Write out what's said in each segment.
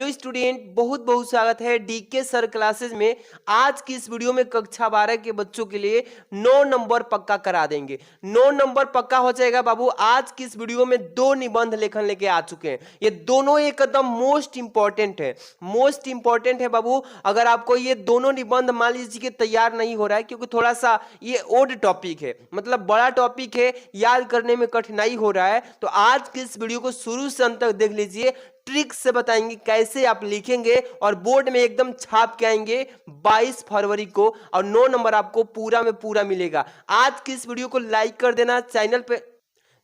Hello student, बहुत बहुत स्वागत है डीके सर क्लासेस में। आज की इस वीडियो में कक्षा 12 के बच्चों के लिए 9 नंबर पक्का करा देंगे। 9 नंबर पक्का हो जाएगा बाबू। आज की इस वीडियो में 2 निबंध लेखन लेके आ चुके हैं। ये दोनों एकदम मोस्ट इंपॉर्टेंट है बाबू। अगर आपको ये दोनों निबंध मान लीजिए कि तैयार नहीं हो रहा है, क्योंकि थोड़ा सा ये ओड टॉपिक है, मतलब बड़ा टॉपिक है, याद करने में कठिनाई हो रहा है, तो आज की इस वीडियो को शुरू से अंत तक देख लीजिए। ट्रिक से बताएंगे कैसे आप लिखेंगे और बोर्ड में एकदम छाप के आएंगे 22 फरवरी को, और 9 नंबर आपको पूरा में पूरा मिलेगा। आज की इस वीडियो को लाइक कर देना। चैनल पे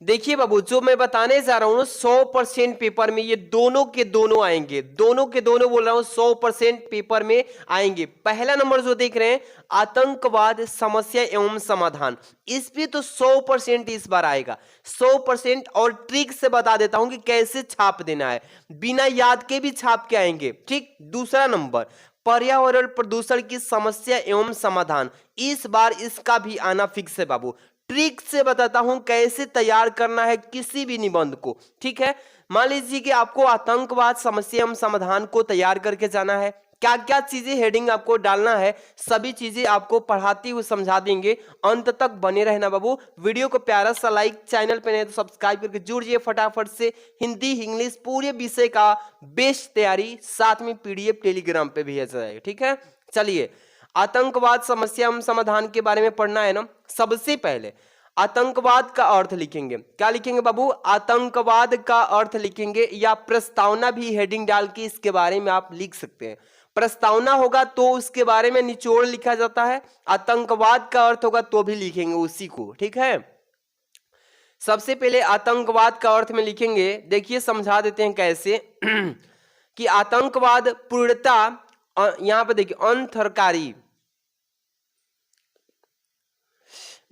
देखिए बाबू, जो मैं बताने जा रहा हूँ 100% पेपर में ये दोनों के दोनों आएंगे। दोनों के दोनों बोल रहा हूँ 100% पेपर में आएंगे। पहला नंबर जो देख रहे हैं, आतंकवाद समस्या एवं समाधान, इस पे तो 100% इस बार आएगा, 100%। और ट्रिक से बता देता हूं कि कैसे छाप देना है, बिना याद के भी छाप के आएंगे। ठीक। दूसरा नंबर, पर्यावरण प्रदूषण की समस्या एवं समाधान, इस बार इसका भी आना फिक्स है बाबू। ट्रिक से बताता हूं कैसे तैयार करना है किसी भी निबंध को। ठीक है, मान लीजिए कि आपको आतंकवाद समस्या एवं समाधान को तैयार करके जाना है। क्या क्या चीजें हेडिंग आपको डालना है, सभी चीजें आपको पढ़ाते हुए समझा देंगे। अंत तक बने रहना बाबू। वीडियो को प्यारा सा लाइक, चैनल पे नहीं तो सब्सक्राइब करके जुड़िए फटाफट से। हिंदी इंग्लिश पूरे विषय का बेस्ट तैयारी, साथ में पीडीएफ टेलीग्राम पे भेजा जाएगा। ठीक है, चलिए आतंकवाद समस्या एवं समाधान के बारे में पढ़ना है ना। सबसे पहले आतंकवाद का अर्थ लिखेंगे। क्या लिखेंगे बाबू? आतंकवाद का अर्थ लिखेंगे, या प्रस्तावना भी हेडिंग डाल के इसके बारे में आप लिख सकते हैं। प्रस्तावना होगा तो उसके बारे में निचोड़ लिखा जाता है, आतंकवाद का अर्थ होगा तो भी लिखेंगे उसी को। ठीक है, सबसे पहले आतंकवाद का अर्थ में लिखेंगे। देखिए समझा देते हैं कैसे कि आतंकवाद पूर्णतः, यहां पर देखिए अनर्थकारी।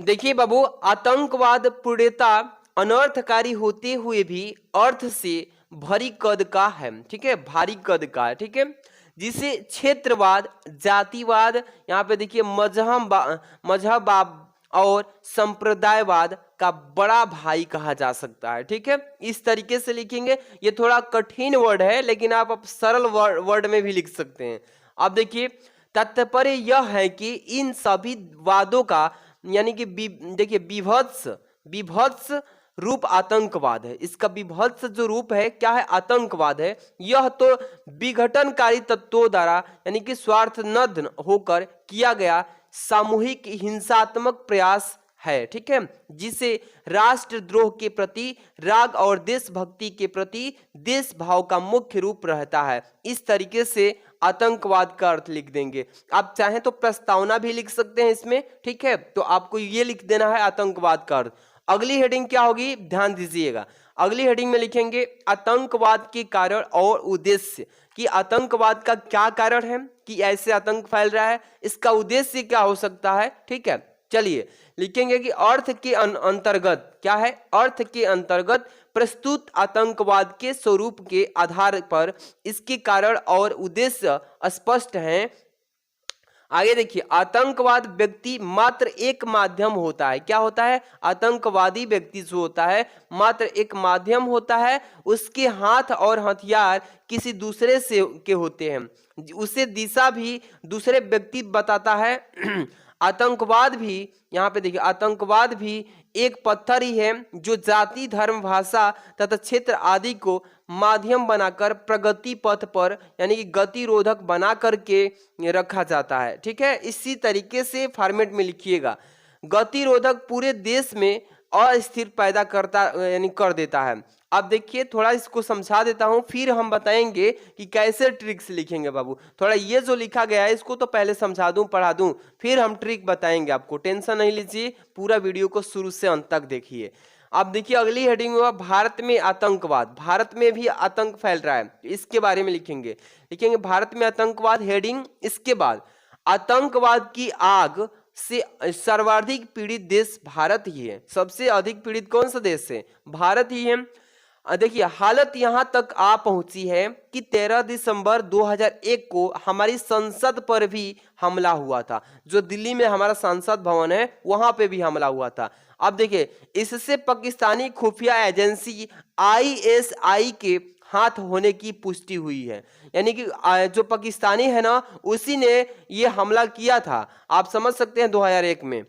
देखिए बाबू, आतंकवाद पूर्णतः अनर्थकारी होते हुए भी अर्थ से भारी कद का है। ठीक है, भारी कद का है। ठीक है, जिसे क्षेत्रवाद, जातिवाद, यहाँ पे देखिए मजहब और संप्रदायवाद का बड़ा भाई कहा जा सकता है। ठीक है, इस तरीके से लिखेंगे। ये थोड़ा कठिन वर्ड है, लेकिन आप सरल वर्ड में भी लिख सकते हैं। अब देखिए, तात्पर्य यह है कि इन सभी वादों का, यानी कि देखिए विभत्स रूप आतंकवाद है। इसका विभत्स जो रूप है क्या है? आतंकवाद है। यह तो विघटनकारी तत्वों द्वारा, यानी कि स्वार्थनद होकर किया गया सामूहिक हिंसात्मक प्रयास है। ठीक है, जिसे राष्ट्रद्रोह के प्रति राग और देशभक्ति के प्रति देश भाव का मुख्य रूप रहता है। इस तरीके से आतंकवाद का अर्थ लिख देंगे। आप चाहें तो प्रस्तावना भी लिख सकते हैं इसमें। ठीक है, तो आपको ये लिख देना है आतंकवाद का अर्थ। अगली हेडिंग क्या होगी, ध्यान दीजिएगा। अगली हेडिंग में लिखेंगे आतंकवाद के कारण और उद्देश्य, कि आतंकवाद का क्या कारण है कि ऐसे आतंक फैल रहा है, इसका उद्देश्य क्या हो सकता है। ठीक है, चलिए लिखेंगे कि अर्थ के अंतर्गत, क्या है? अर्थ के अंतर्गत प्रस्तुत आतंकवाद के स्वरूप के आधार पर इसके कारण और उद्देश्य स्पष्ट हैं। आगे देखिए, आतंकवाद व्यक्ति मात्र एक माध्यम होता है। क्या होता है? आतंकवादी व्यक्ति जो होता है मात्र एक माध्यम होता है। उसके हाथ और हथियार किसी दूसरे से के होते हैं, उसे दिशा भी दूसरे व्यक्ति बताता है। आतंकवाद भी, यहाँ पे देखिए, आतंकवाद भी एक पत्थर ही है जो जाति, धर्म, भाषा तथा क्षेत्र आदि को माध्यम बनाकर प्रगति पथ पर, यानी कि गतिरोधक बना करके रखा जाता है। ठीक है, इसी तरीके से फॉर्मेट में लिखिएगा। गतिरोधक पूरे देश में अस्थिर पैदा करता, यानी कर देता है। अब देखिए, थोड़ा इसको समझा देता हूं, फिर हम बताएंगे कि कैसे ट्रिक्स लिखेंगे बाबू। थोड़ा ये जो लिखा गया है इसको तो पहले समझा दूं, पढ़ा दूं, फिर हम ट्रिक बताएंगे आपको। टेंशन नहीं लीजिए, पूरा वीडियो को शुरू से अंत तक देखिए। अब देखिए, अगली हेडिंग हुआ भारत में आतंकवाद। भारत में भी आतंक फैल रहा है, इसके बारे में लिखेंगे भारत में आतंकवाद हेडिंग। इसके बाद आतंकवाद की आग से सर्वाधिक पीड़ित देश भारत ही है। सबसे अधिक पीड़ित कौन सा देश है? भारत ही है। देखिए, हालत यहां तक आ पहुंची है कि 13 दिसंबर 2001 को हमारी संसद पर भी हमला हुआ था। जो दिल्ली में हमारा संसद भवन है वहां पे भी हमला हुआ था। अब देखिए, इससे पाकिस्तानी खुफिया एजेंसी ISI के हाथ होने की पुष्टि हुई है। यानी कि जो पाकिस्तानी है ना, उसी ने ये हमला किया था, आप समझ सकते हैं 2001 में।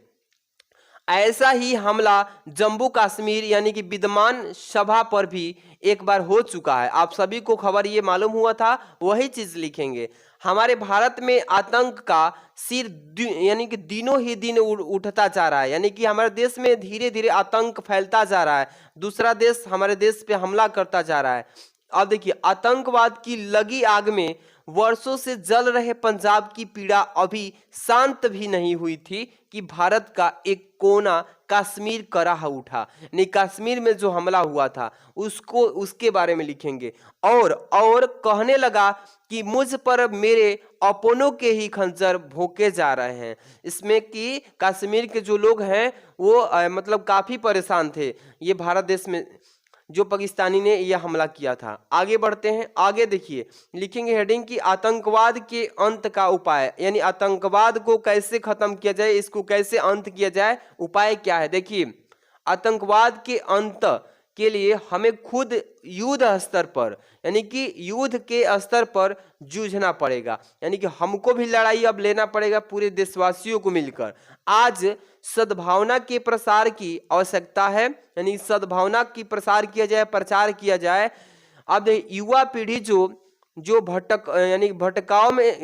ऐसा ही हमला जम्मू कश्मीर यानी कि विद्यमान सभा पर भी एक बार हो चुका है। आप सभी को खबर ये मालूम हुआ था, वही चीज लिखेंगे। हमारे भारत में आतंक का सिर यानी कि दिनों ही दिन उठता जा रहा है, यानी कि हमारे देश में धीरे धीरे आतंक फैलता जा रहा है, दूसरा देश हमारे देश पे हमला करता जा रहा है। अब देखिए, आतंकवाद की लगी आग में वर्षों से जल रहे पंजाब की पीड़ा अभी शांत भी नहीं हुई थी कि भारत का एक कोना कश्मीर कराह उठा। नहीं, कश्मीर में जो हमला हुआ था उसको, उसके बारे में लिखेंगे। और कहने लगा कि मुझ पर मेरे अपनों के ही खंजर भोंके जा रहे हैं। इसमें कि कश्मीर के जो लोग हैं वो मतलब काफी परेशान थे, ये भारत देश में जो पाकिस्तानी ने यह हमला किया था। आगे बढ़ते हैं, आगे देखिए लिखेंगे हेडिंग की आतंकवाद के अंत का उपाय, यानी आतंकवाद को कैसे खत्म किया जाए, इसको कैसे अंत किया जाए, उपाय क्या है। देखिए, आतंकवाद के अंत के लिए हमें खुद युद्ध स्तर पर, यानी कि युद्ध के स्तर पर जूझना पड़ेगा, यानी कि हमको भी लड़ाई अब लेना पड़ेगा पूरे देशवासियों को मिलकर। आज सद्भावना के प्रसार की आवश्यकता है, यानी सद्भावना की प्रसार किया जाए, प्रचार किया जाए। अब युवा पीढ़ी जो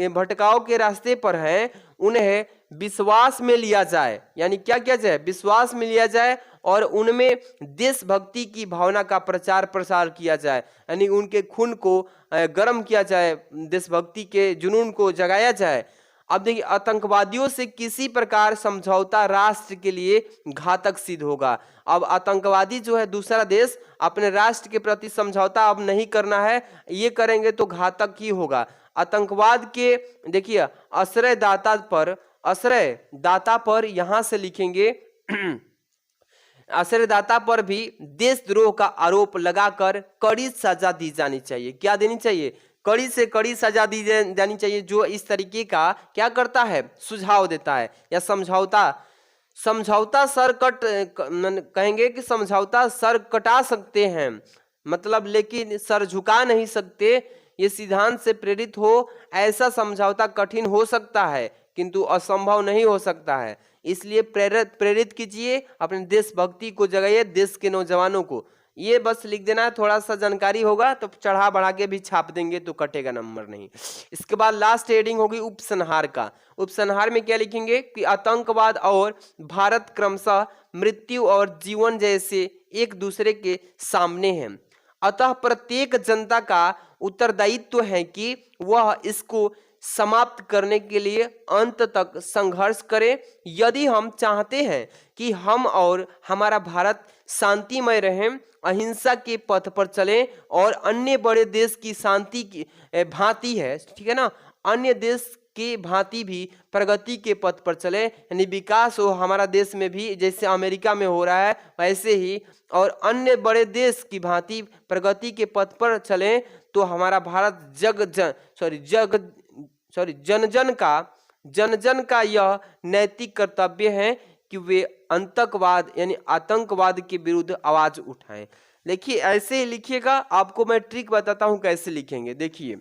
भटकाव के रास्ते पर है, उन्हें विश्वास में लिया जाए, यानी क्या किया जाए, विश्वास में लिया जाए और उनमें देशभक्ति की भावना का प्रचार प्रसार किया जाए, यानी उनके खून को गर्म किया जाए, देशभक्ति के जुनून को जगाया जाए। अब देखिए, आतंकवादियों से किसी प्रकार समझौता राष्ट्र के लिए घातक सिद्ध होगा। अब आतंकवादी जो है, दूसरा देश अपने राष्ट्र के प्रति समझौता अब नहीं करना है, ये करेंगे तो घातक ही होगा। आतंकवाद के देखिए आश्रयदाता पर यहां से लिखेंगे आश्रयदाता पर भी देशद्रोह का आरोप लगाकर कड़ी सजा दी जानी चाहिए। क्या देनी चाहिए, कड़ी से कड़ी सजा दी जानी चाहिए। जो इस तरीके का क्या करता है, सुझाव देता है या समझौता सर कट कहेंगे कि समझौता सर कटा सकते हैं, मतलब लेकिन सर झुका नहीं सकते। ये सिद्धांत से प्रेरित हो, ऐसा समझौता कठिन हो सकता है किंतु असंभव नहीं हो सकता है। इसलिए प्रेरित कीजिए, अपने देशभक्ति को जगाइए, देश के नौजवानों को। ये बस लिख देना है, थोड़ा सा जानकारी होगा तो चढ़ा बढ़ा के भी छाप देंगे तो कटेगा नंबर नहीं। इसके बाद लास्ट हेडिंग होगी उपसंहार का। उपसंहार में क्या लिखेंगे कि आतंकवाद और भारत क्रमशः मृत्यु और जीवन जैसे एक दूसरे के सामने हैं, अतः प्रत्येक जनता का उत्तरदायित्व है कि वह इसको समाप्त करने के लिए अंत तक संघर्ष करें। यदि हम चाहते हैं कि हम और हमारा भारत शांतिमय रहें, अहिंसा के पथ पर चलें और अन्य बड़े देश की शांति की भांति है, ठीक है ना, अन्य देश की भांति भी प्रगति के पथ पर चले, यानी विकास हो हमारा देश में भी, जैसे अमेरिका में हो रहा है वैसे ही, और अन्य बड़े देश की भांति प्रगति के पथ पर चलें, तो हमारा भारत जन जन का यह नैतिक कर्तव्य है कि वे आतंकवाद यानी आतंकवाद के विरुद्ध आवाज उठाएं। देखिए, ऐसे ही लिखिएगा, आपको मैं ट्रिक बताता हूं कैसे लिखेंगे। देखिए,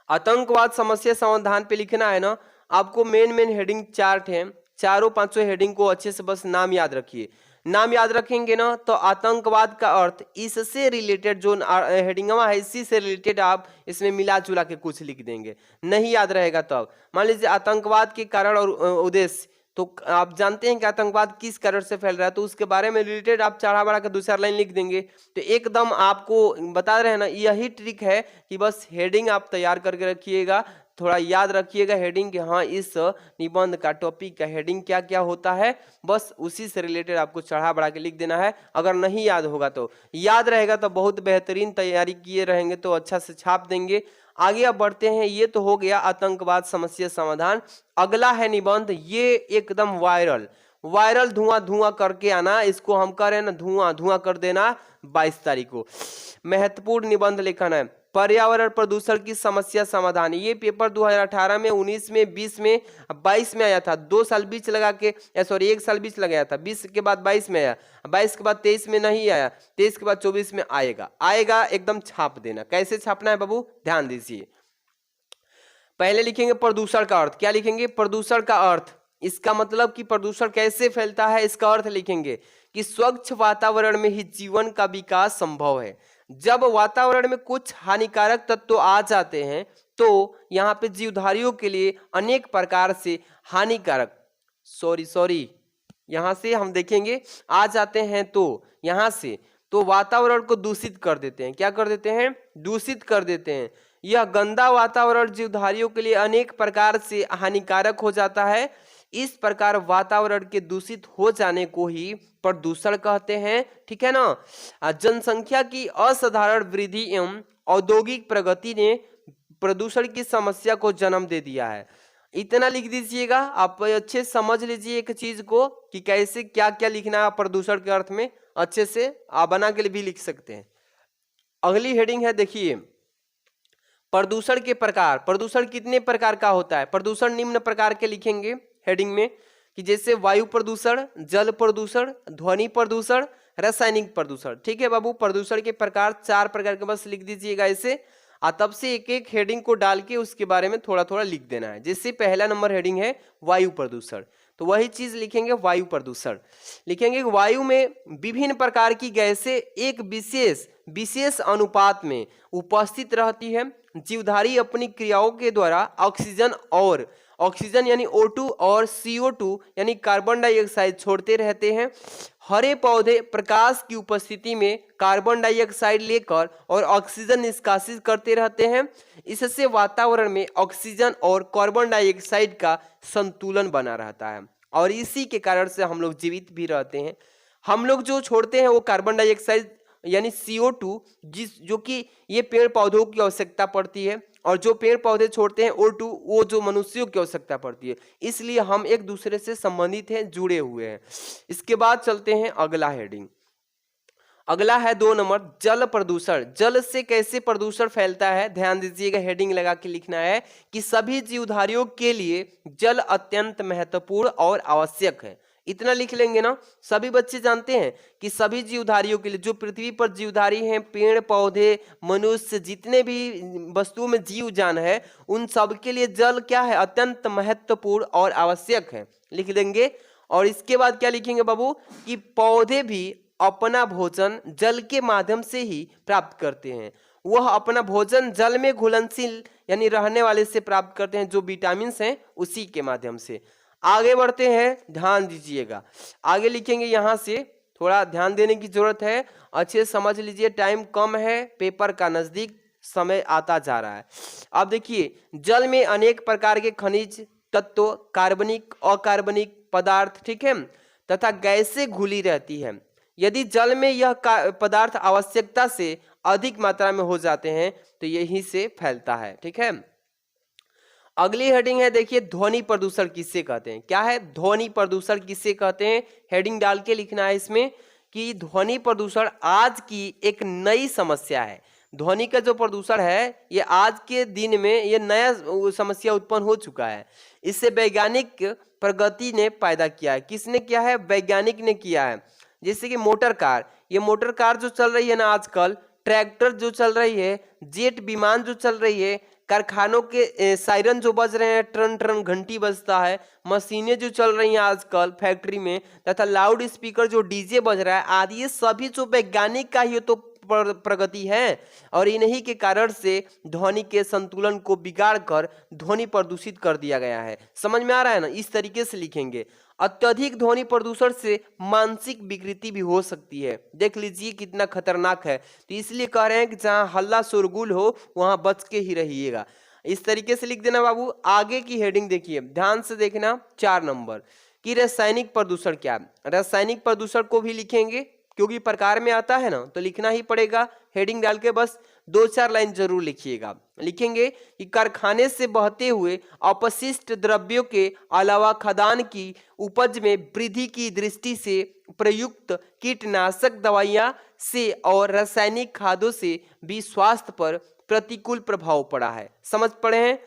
आतंकवाद समस्या समाधान पे लिखना है ना, आपको मेन हेडिंग चार्ट है, चारों पांचों हेडिंग को अच्छे से बस नाम याद रखिए। नाम याद रखेंगे ना तो आतंकवाद का अर्थ इससे रिलेटेड जो हेडिंग है इसी से रिलेटेड आप इसमें मिला जुला के कुछ लिख देंगे। नहीं याद रहेगा तो मान लीजिए आतंकवाद के कारण और उद्देश्य, तो आप जानते हैं कि आतंकवाद किस कारण से फैल रहा है, तो उसके बारे में रिलेटेड आप चढ़ा बढ़ा के दूसरा लाइन लिख देंगे। तो एकदम आपको बता रहे हैं ना, यही ट्रिक है कि बस हेडिंग आप तैयार करके रखिएगा, थोड़ा याद रखिएगा हेडिंग कि हाँ इस निबंध का टॉपिक का हेडिंग क्या क्या होता है, बस उसी से रिलेटेड आपको चढ़ा बढ़ा के लिख देना है। अगर नहीं याद होगा तो, याद रहेगा तो बहुत बेहतरीन, तैयारी किए रहेंगे तो अच्छा से छाप देंगे। आगे अब बढ़ते हैं, ये तो हो गया आतंकवाद समस्या समाधान। अगला है निबंध, ये एकदम वायरल धुआं करके आना, इसको हम कह रहे हैं ना धुआं कर देना 22 तारीख को। महत्वपूर्ण निबंध लिखना है, पर्यावरण प्रदूषण की समस्या समाधान। ये पेपर 2018 में, 19 में, 20 में, 22 में आया था। 2 साल बीच लगा के, सॉरी 1 साल बीच लगाया था। 20 के बाद 22 में आया, 22 के बाद 23 में नहीं आया, 23 के बाद 24 में आएगा। आएगा एकदम छाप देना। कैसे छापना है बाबू, ध्यान दीजिए। पहले लिखेंगे प्रदूषण का अर्थ। क्या लिखेंगे, प्रदूषण का अर्थ। इसका मतलब कि प्रदूषण कैसे फैलता है, इसका अर्थ लिखेंगे कि स्वच्छ वातावरण में ही जीवन का विकास संभव है। जब वातावरण में कुछ हानिकारक तत्व आ जाते हैं तो यहाँ पे जीवधारियों के लिए अनेक प्रकार से हानिकारक, सॉरी यहाँ से हम देखेंगे आ जाते हैं, तो यहाँ से तो वातावरण को दूषित कर देते हैं। क्या कर देते हैं, दूषित कर देते हैं। यह गंदा वातावरण जीवधारियों के लिए अनेक प्रकार से हानिकारक हो जाता है। इस प्रकार वातावरण के दूषित हो जाने को ही प्रदूषण कहते हैं। ठीक है ना। जनसंख्या की असाधारण वृद्धि एवं औद्योगिक प्रगति ने प्रदूषण की समस्या को जन्म दे दिया है। इतना लिख दीजिएगा, आप अच्छे समझ लीजिए एक चीज को कि कैसे क्या क्या लिखना है प्रदूषण के अर्थ में। अच्छे से आप बना के भी लिख सकते हैं। अगली हेडिंग है, देखिए प्रदूषण के प्रकार। प्रदूषण कितने प्रकार का होता है, प्रदूषण निम्न प्रकार के लिखेंगे हेडिंग में कि जैसे वायु प्रदूषण, जल प्रदूषण, ध्वनि प्रदूषण, रासायनिक प्रदूषण। ठीक है बाबू, प्रदूषण के प्रकार 4 प्रकार के बस लिख दीजिएगा ऐसे। तब से एक एक हेडिंग को डाल के उसके बारे में थोड़ा थोड़ा लिख देना है। जैसे पहला नंबर हेडिंग है वायु प्रदूषण, तो वही चीज लिखेंगे वायु प्रदूषण। लिखेंगे वायु में विभिन्न प्रकार की गैसें एक विशेष अनुपात में उपस्थित रहती है। जीवधारी अपनी क्रियाओं के द्वारा ऑक्सीजन यानी O2 और CO2 यानी कार्बन डाइऑक्साइड छोड़ते रहते हैं। हरे पौधे प्रकाश की उपस्थिति में कार्बन डाइऑक्साइड लेकर और ऑक्सीजन निष्कासित करते रहते हैं। इससे वातावरण में ऑक्सीजन और कार्बन डाइऑक्साइड का संतुलन बना रहता है और इसी के कारण से हम लोग जीवित भी रहते हैं। हम लोग जो छोड़ते हैं वो कार्बन डाइऑक्साइड यानी CO2 जो कि ये पेड़ पौधों की आवश्यकता पड़ती है, और जो पेड़ पौधे छोड़ते हैं O2 वो जो मनुष्यों की आवश्यकता पड़ती है। इसलिए हम एक दूसरे से संबंधित हैं, जुड़े हुए हैं। इसके बाद चलते हैं अगला हेडिंग। अगला है 2 नंबर जल प्रदूषण। जल से कैसे प्रदूषण फैलता है, ध्यान दीजिएगा। हेडिंग लगा के लिखना है कि सभी जीवधारियों के लिए जल अत्यंत महत्वपूर्ण और आवश्यक है। इतना लिख लेंगे ना। सभी बच्चे जानते हैं कि सभी जीवधारियों के लिए, जो पृथ्वी पर जीवधारी हैं, पेड़ पौधे, मनुष्य, जितने भी वस्तुओं में जीव जान है, उन सब के लिए जल क्या है, अत्यंत महत्वपूर्ण और आवश्यक है। लिख देंगे। और इसके बाद क्या लिखेंगे बाबू कि पौधे भी अपना भोजन जल के माध्यम से ही प्राप्त करते हैं। वह अपना भोजन जल में घुलनशील यानी रहने वाले से प्राप्त करते हैं, जो विटामिन हैं उसी के माध्यम से। आगे बढ़ते हैं, ध्यान दीजिएगा। आगे लिखेंगे, यहां से थोड़ा ध्यान देने की जरूरत है, अच्छे समझ लीजिए, टाइम कम है, पेपर का नजदीक समय आता जा रहा है। अब देखिए, जल में अनेक प्रकार के खनिज तत्व, कार्बनिक, अकार्बनिक पदार्थ, ठीक है, तथा गैसें घुली रहती है। यदि जल में यह पदार्थ आवश्यकता से अधिक मात्रा में हो जाते हैं तो यहीं से फैलता है। ठीक है। अगली हेडिंग है, देखिए ध्वनि प्रदूषण किससे कहते हैं। क्या है, ध्वनि प्रदूषण किससे कहते हैं। हेडिंग डाल के लिखना है इसमें कि ध्वनि प्रदूषण आज की एक नई समस्या है। ध्वनि का जो प्रदूषण है ये आज के दिन में ये नया समस्या उत्पन्न हो चुका है। इससे वैज्ञानिक प्रगति ने पैदा किया है। किसने किया है, वैज्ञानिक ने किया है। जैसे कि मोटर कार, ये मोटर कार जो चल रही है ना आजकल, ट्रैक्टर जो चल रही है, जेट विमान जो चल रही है, कारखानों के सायरन जो बज रहे हैं, ट्रन ट्रन घंटी बजता है, मशीनें जो चल रही हैं आजकल फैक्ट्री में, तथा लाउड स्पीकर जो डीजे बज रहा है आदि, ये सभी जो वैज्ञानिक का ही तो प्रगति है। और इन्हीं के कारण से ध्वनि के संतुलन को बिगाड़ कर ध्वनि प्रदूषित कर दिया गया है। समझ में आ रहा है ना। इस तरीके से लिखेंगे। अत्यधिक ध्वनि प्रदूषण से मानसिक विकृति भी हो सकती है। देख लीजिए कितना खतरनाक है। तो इसलिए कह रहे हैं कि जहां हल्ला शोरगुल हो वहां बच के ही रहिएगा। इस तरीके से लिख देना बाबू। आगे की हेडिंग देखिए, ध्यान से देखना, 4 नंबर कि रासायनिक प्रदूषण क्या है। रासायनिक प्रदूषण को भी लिखेंगे क्योंकि प्रकार में आता है ना, तो लिखना ही पड़ेगा। हेडिंग डाल के बस 2-4 लाइन जरूर लिखिएगा। लिखेंगे कि कारखाने से बहते हुए अपशिष्ट द्रव्यों के अलावा खदान की उपज में वृद्धि की दृष्टि से प्रयुक्त कीटनाशक दवाइयां से और रासायनिक खादों से भी स्वास्थ्य पर प्रतिकूल प्रभाव पड़ा है। समझ पड़े हैं?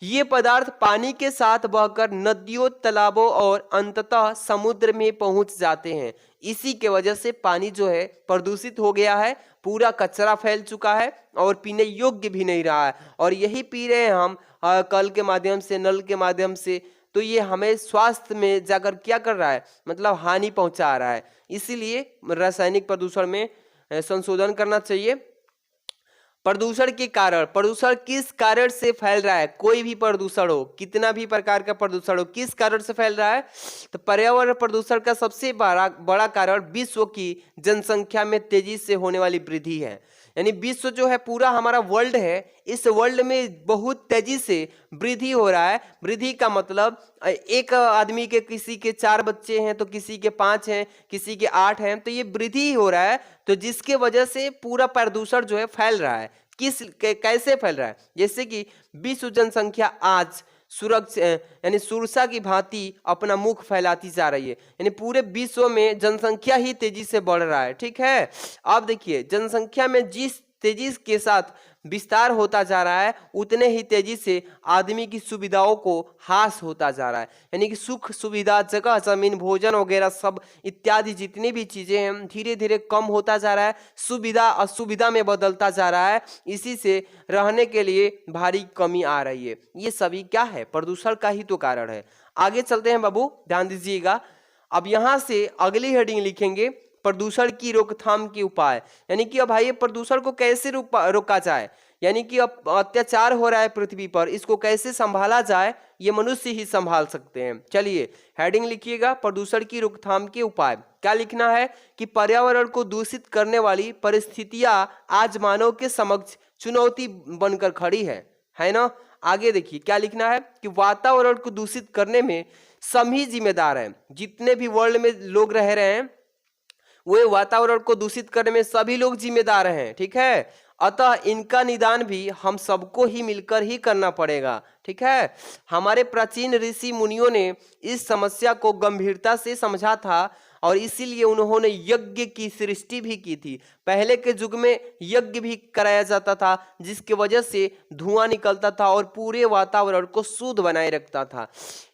ये पदार्थ पानी के साथ बहकर नदियों, तालाबों और अंततः समुद्र में पहुंच जाते हैं। इसी के वजह से पानी जो है प्रदूषित हो गया है, पूरा कचरा फैल चुका है और पीने योग्य भी नहीं रहा है। और यही पी रहे हैं हम कल के माध्यम से, नल के माध्यम से। तो ये हमें स्वास्थ्य में जाकर क्या कर रहा है, मतलब हानि पहुंचा रहा है। इसीलिए रासायनिक प्रदूषण में संशोधन करना चाहिए। प्रदूषण के कारण, प्रदूषण किस कारण से फैल रहा है? कोई भी प्रदूषण हो, कितना भी प्रकार का प्रदूषण हो, किस कारण से फैल रहा है? तो पर्यावरण प्रदूषण का सबसे बड़ा कारण विश्व की जनसंख्या में तेजी से होने वाली वृद्धि है। यानी विश्व जो है, पूरा हमारा वर्ल्ड है, इस वर्ल्ड में बहुत तेजी से वृद्धि हो रहा है। वृद्धि का मतलब एक आदमी के, किसी के 4 बच्चे हैं तो किसी के 5 हैं, किसी के 8 हैं, तो ये वृद्धि हो रहा है। तो जिसके वजह से पूरा प्रदूषण जो है फैल रहा है। कैसे फैल रहा है? जैसे कि विश्व जनसंख्या आज यानी सुरसा की भांति अपना मुख फैलाती जा रही है। यानी पूरे विश्व में जनसंख्या ही तेजी से बढ़ रहा है। ठीक है, अब देखिए, जनसंख्या में जिस तेजी के साथ विस्तार होता जा रहा है, उतने ही तेजी से आदमी की सुविधाओं को ह्रास होता जा रहा है। यानी कि सुख सुविधा, जगह जमीन, भोजन वगैरह सब इत्यादि जितनी भी चीजें हैं, धीरे धीरे कम होता जा रहा है, सुविधा असुविधा में बदलता जा रहा है। इसी से रहने के लिए भारी कमी आ रही है। ये सभी क्या है? प्रदूषण का ही तो कारण है। आगे चलते हैं बाबू, ध्यान दीजिएगा। अब यहां से अगली हेडिंग लिखेंगे, प्रदूषण की रोकथाम के उपाय। यानी कि अब भाई प्रदूषण को कैसे रोका जाए, यानी कि अब अत्याचार हो रहा है पृथ्वी पर, इसको कैसे संभाला जाए, ये मनुष्य ही संभाल सकते हैं। चलिए हेडिंग लिखिएगा, प्रदूषण की रोकथाम के उपाय। क्या लिखना है कि पर्यावरण को दूषित करने वाली परिस्थितियां आज मानव के समक्ष चुनौती बनकर खड़ी है ना। आगे देखिए क्या लिखना है कि वातावरण को दूषित करने में सभी जिम्मेदार हैं। जितने भी वर्ल्ड में लोग रह रहे हैं, वे वातावरण को दूषित करने में सभी लोग जिम्मेदार हैं। ठीक है, अतः इनका निदान भी हम सबको ही मिलकर ही करना पड़ेगा। ठीक है, हमारे प्राचीन ऋषि मुनियों ने इस समस्या को गंभीरता से समझा था और इसीलिए उन्होंने यज्ञ की सृष्टि भी की थी। पहले के युग में यज्ञ भी कराया जाता था, जिसकी वजह से धुआं निकलता था और पूरे वातावरण को शुद्ध बनाए रखता था।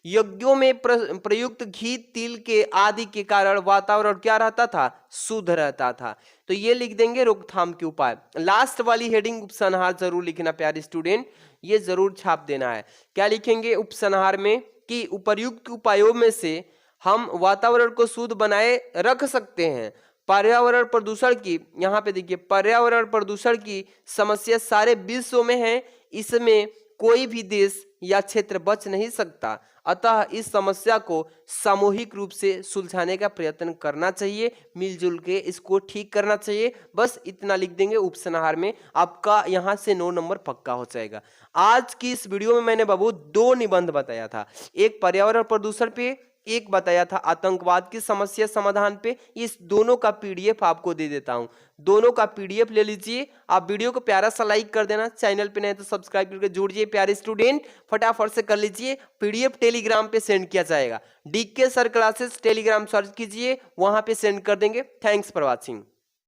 यज्ञों में प्रयुक्त घी, तिल के आदि के कारण वातावरण क्या रहता था? शुद्ध रहता था। तो ये लिख देंगे रोकथाम के उपाय। लास्ट वाली हेडिंग उपसंहार जरूर लिखना प्यारे स्टूडेंट, ये जरूर छाप देना है। क्या लिखेंगे उपसंहार में कि उपर्युक्त उपायों में से हम वातावरण को शुद्ध बनाए रख सकते हैं। पर्यावरण प्रदूषण की, यहाँ पे देखिए, पर्यावरण प्रदूषण की समस्या सारे विश्व में है, इसमें कोई भी देश या क्षेत्र बच नहीं सकता। अतः इस समस्या को सामूहिक रूप से सुलझाने का प्रयत्न करना चाहिए, मिलजुल के इसको ठीक करना चाहिए। बस इतना लिख देंगे उपसंहार में, आपका यहाँ से 9 नंबर पक्का हो जाएगा। आज की इस वीडियो में मैंने बाबू 2 निबंध बताया था, एक पर्यावरण प्रदूषण पे, एक बताया था आतंकवाद की समस्या समाधान पे। इस दोनों का पीडीएफ आपको दे देता हूं, दोनों का पीडीएफ ले लीजिए। आप वीडियो को प्यारा सा लाइक कर देना, चैनल पे नहीं तो सब्सक्राइब करके जुड़िए प्यारे स्टूडेंट, फटाफट से कर लीजिए। पीडीएफ टेलीग्राम पे सेंड किया जाएगा, D K sir classes Telegram search कीजिए, वहां पे सेंड कर देंगे। Thanks for watching.